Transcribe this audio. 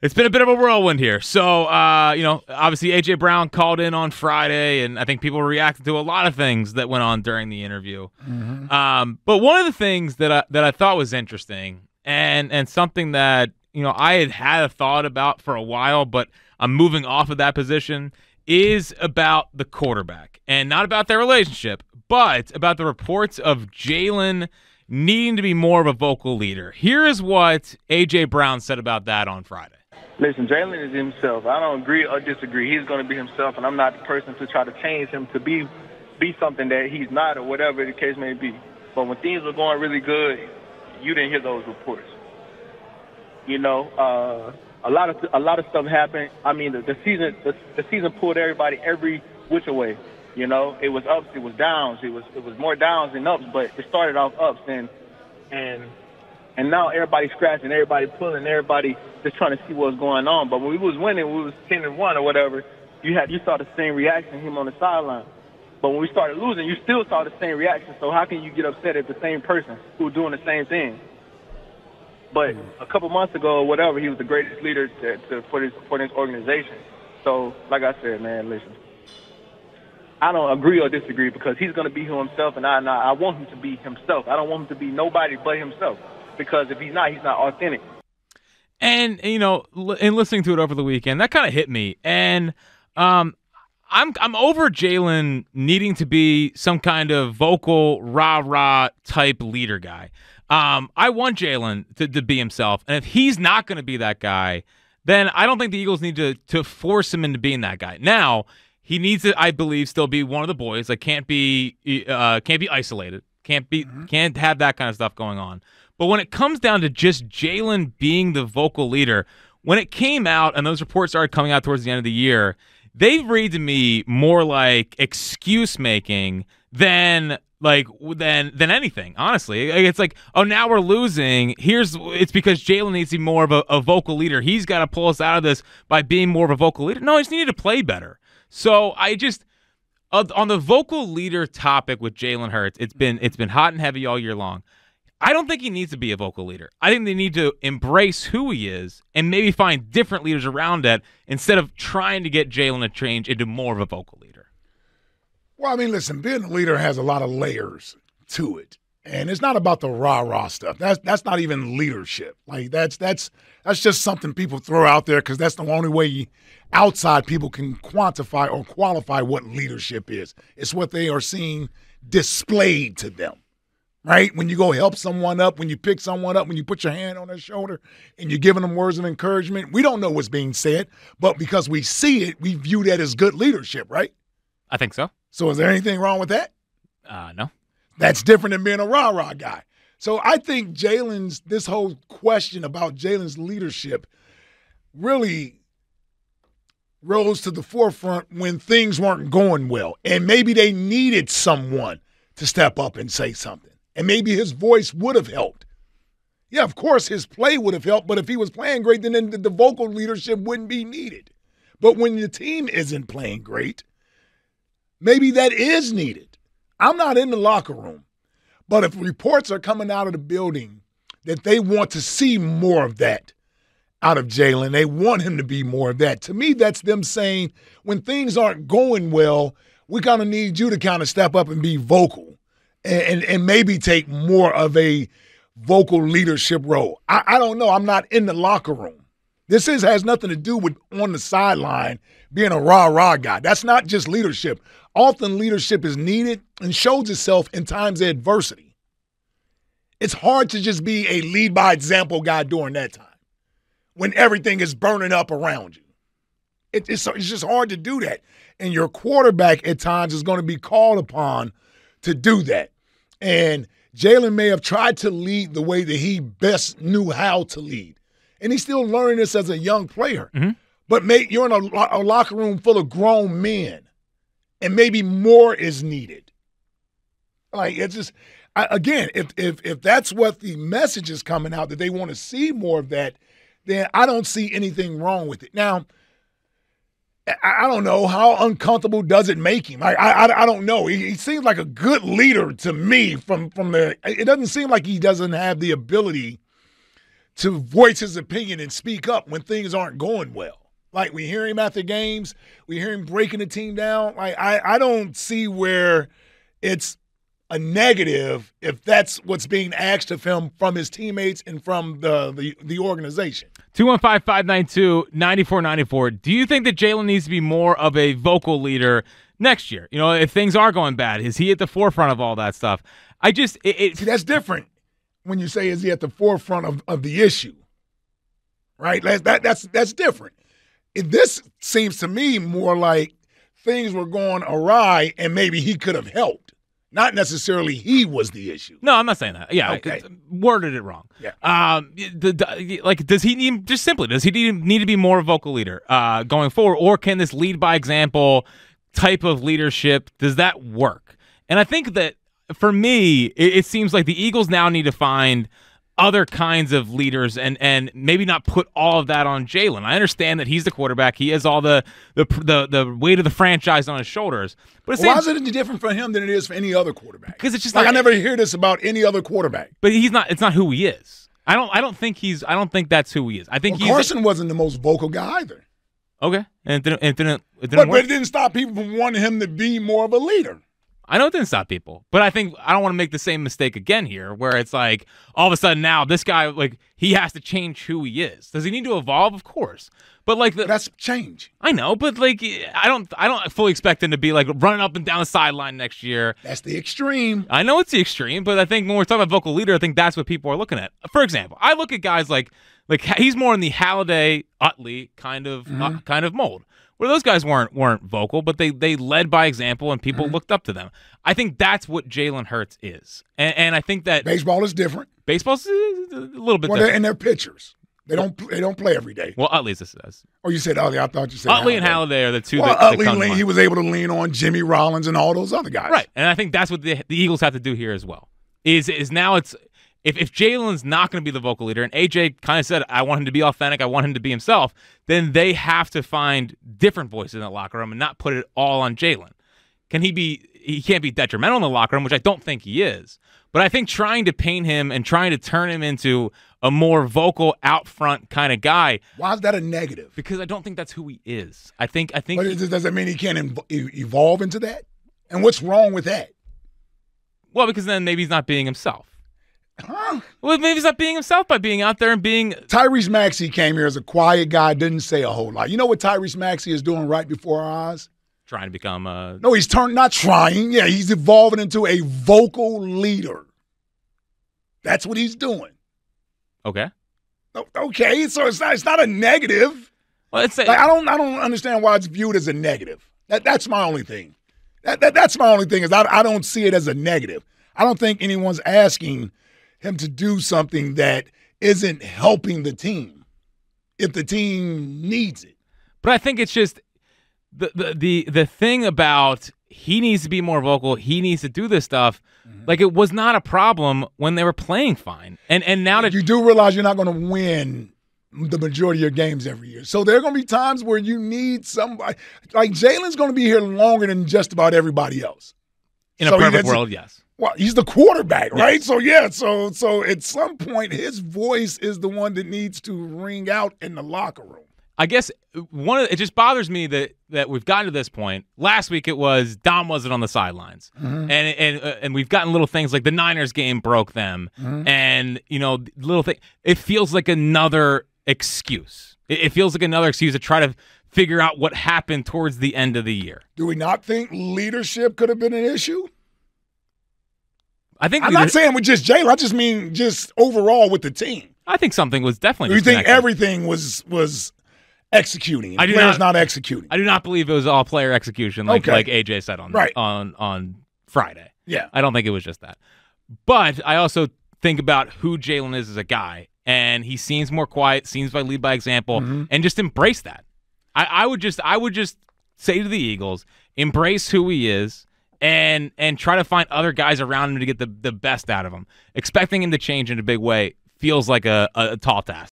It's been a bit of a whirlwind here. So, obviously A.J. Brown called in on Friday, and I think people reacted to a lot of things that went on during the interview. Mm-hmm. But one of the things that I thought was interesting and something that, I had a thought about for a while, but I'm moving off of that position, is about the quarterback. And not about their relationship, but about the reports of Jalen needing to be more of a vocal leader. Here is what A.J. Brown said about that on Friday. Listen, Jalen is himself. I don't agree or disagree. He's going to be himself, and I'm not the person to try to change him to be something that he's not or whatever the case may be. But when things were going really good, you didn't hear those reports. A lot of stuff happened. I mean, the season pulled everybody every which way. It was ups, it was downs. It was more downs than ups, but it started off ups, and now everybody's scratching, everybody pulling, everybody just trying to see what's going on. But when we was winning, we was 10-1 or whatever. You saw the same reaction him on the sideline. But when we started losing, you still saw the same reaction. So how can you get upset at the same person who's doing the same thing? But a couple months ago or whatever, he was the greatest leader for this organization. So, like I said, man, listen, I don't agree or disagree because he's going to be himself, and I want him to be himself. I don't want him to be nobody but himself because if he's not authentic. And, in listening to it over the weekend, that kind of hit me. And I'm over Jalen needing to be some kind of vocal, rah-rah type leader guy. I want Jalen to be himself. And if he's not going to be that guy, then I don't think the Eagles need to force him into being that guy. Now, he needs to, I believe, still be one of the boys. Like can't be isolated. Can't have that kind of stuff going on. But when it comes down to just Jalen being the vocal leader, when it came out and those reports started coming out towards the end of the year, they read to me more like excuse making than anything. Honestly, it's like, oh, now we're losing. It's because Jalen needs to be more of a vocal leader. He's got to pull us out of this by being more of a vocal leader. No, he just needed to play better. So on the vocal leader topic with Jalen Hurts, it's been hot and heavy all year long. I don't think he needs to be a vocal leader. I think they need to embrace who he is and maybe find different leaders around it instead of trying to get Jalen to change into more of a vocal leader. Well, I mean, listen, being a leader has a lot of layers to it. And it's not about the rah-rah stuff. That's not even leadership. Like that's just something people throw out there because that's the only way outside people can quantify or qualify what leadership is. It's what they are seeing displayed to them. Right? When you go help someone up, when you pick someone up, when you put your hand on their shoulder and you're giving them words of encouragement, we don't know what's being said, but because we see it, we view that as good leadership, right? I think so. So is there anything wrong with that? No. That's different than being a rah-rah guy. So I think this whole question about Jalen's leadership really rose to the forefront when things weren't going well. And maybe they needed someone to step up and say something. And maybe his voice would have helped. Yeah, of course, his play would have helped, but if he was playing great, then the vocal leadership wouldn't be needed. But when the team isn't playing great, maybe that is needed. I'm not in the locker room, but if reports are coming out of the building that they want to see more of that out of Jalen, they want him to be more of that. To me, that's them saying when things aren't going well, we kind of need you to kind of step up and be vocal. And maybe take more of a vocal leadership role. I don't know. I'm not in the locker room. This has nothing to do with on the sideline being a rah-rah guy. That's not just leadership. Often leadership is needed and shows itself in times of adversity. It's hard to just be a lead-by-example guy during that time when everything is burning up around you. It's just hard to do that. And your quarterback at times is going to be called upon to do that. And Jalen may have tried to lead the way that he best knew how to lead. And he's still learning this as a young player. Mm-hmm. But you're in a locker room full of grown men, and maybe more is needed. Like, it's just, again, if that's what the message is coming out, that they want to see more of that, then I don't see anything wrong with it. Now, I don't know. How uncomfortable does it make him? I don't know. He seems like a good leader to me from it doesn't seem like he doesn't have the ability to voice his opinion and speak up when things aren't going well. Like, we hear him after games. We hear him breaking the team down. Like, I don't see where it's a negative if that's what's being asked of him from his teammates and from the organization. 215-592-9494. Do you think that Jalen needs to be more of a vocal leader next year? You know, if things are going bad, is he at the forefront of all that stuff? See, that's different when you say, is he at the forefront of the issue, right? That's different. This seems to me more like things were going awry and maybe he could have helped. Not necessarily he was the issue. No, I'm not saying that. Yeah, okay. I worded it wrong. Yeah. Does he need to be more vocal leader going forward, or can this lead by example type of leadership, does that work? And I think that for me, it seems like the Eagles now need to find other kinds of leaders and maybe not put all of that on Jalen. I understand that he's the quarterback. He has all the weight of the franchise on his shoulders. But why is it any different for him than it is for any other quarterback? Because it's just like I never hear this about any other quarterback. But it's not who he is. I don't think that's who he is. I think Carson wasn't the most vocal guy either. Okay. And it didn't work. But it didn't stop people from wanting him to be more of a leader. I know it didn't stop people, but I think I don't want to make the same mistake again here, where it's like all of a sudden now this guy, like, he has to change who he is. Does he need to evolve? Of course, but like that's change. I know, but like I don't fully expect him to be like running up and down the sideline next year. That's the extreme. I know it's the extreme, but I think when we're talking about vocal leader, I think that's what people are looking at. For example, I look at guys like he's more in the Halliday, Utley kind of mold, where those guys weren't vocal, but they led by example and people looked up to them. I think that's what Jalen Hurts is, and I think that baseball is different. Baseball's a little bit different. And they're pitchers. They don't play every day. Well, Utley's this is. Oh, you said Utley. I thought you said Utley and Halliday are the two. Well, that Utley, he was able to lean on Jimmy Rollins and all those other guys. Right, and I think that's what the Eagles have to do here as well. Is now it's. If Jalen's not going to be the vocal leader, and AJ kind of said, I want him to be authentic, I want him to be himself, then they have to find different voices in the locker room and not put it all on Jalen. He can't be detrimental in the locker room, which I don't think he is. But I think trying to paint him and trying to turn him into a more vocal, out front kind of guy. Why is that a negative? Because I don't think that's who he is. I think. But does that mean he can't evolve into that? And what's wrong with that? Well, because then maybe he's not being himself. Huh? Well, maybe he's not being himself by being out there and being. Tyrese Maxey came here as a quiet guy, didn't say a whole lot. You know what Tyrese Maxey is doing right before our eyes? Trying to become No, he's not trying. Yeah, he's evolving into a vocal leader. That's what he's doing. Okay. Okay, so it's not a negative. Well, it's I don't understand why it's viewed as a negative. That's my only thing. That's my only thing is I don't see it as a negative. I don't think anyone's asking him to do something that isn't helping the team if the team needs it. But I think it's just the thing about he needs to be more vocal, he needs to do this stuff. Like, it was not a problem when they were playing fine. And now that you do realize you're not going to win the majority of your games every year. So there are going to be times where you need somebody. Like, Jalen's going to be here longer than just about everybody else. In a perfect world, yes. Well, he's the quarterback, right? Yes. So at some point, his voice is the one that needs to ring out in the locker room. I guess it just bothers me that we've gotten to this point. Last week it was Dom wasn't on the sidelines, and we've gotten little things like the Niners game broke them, and little thing. It feels like another excuse. It feels like another excuse to try to figure out what happened towards the end of the year. Do we not think leadership could have been an issue? I think I'm not saying with just Jalen. I just mean just overall with the team. I think something was definitely. You think everything was executing? And players not executing. I do not believe it was all player execution, like AJ said on Friday. Yeah, I don't think it was just that. But I also think about who Jalen is as a guy, and he seems more quiet, seems to lead by example, and just embrace that. I would just say to the Eagles, embrace who he is. And try to find other guys around him to get the best out of him. Expecting him to change in a big way feels like a tall task.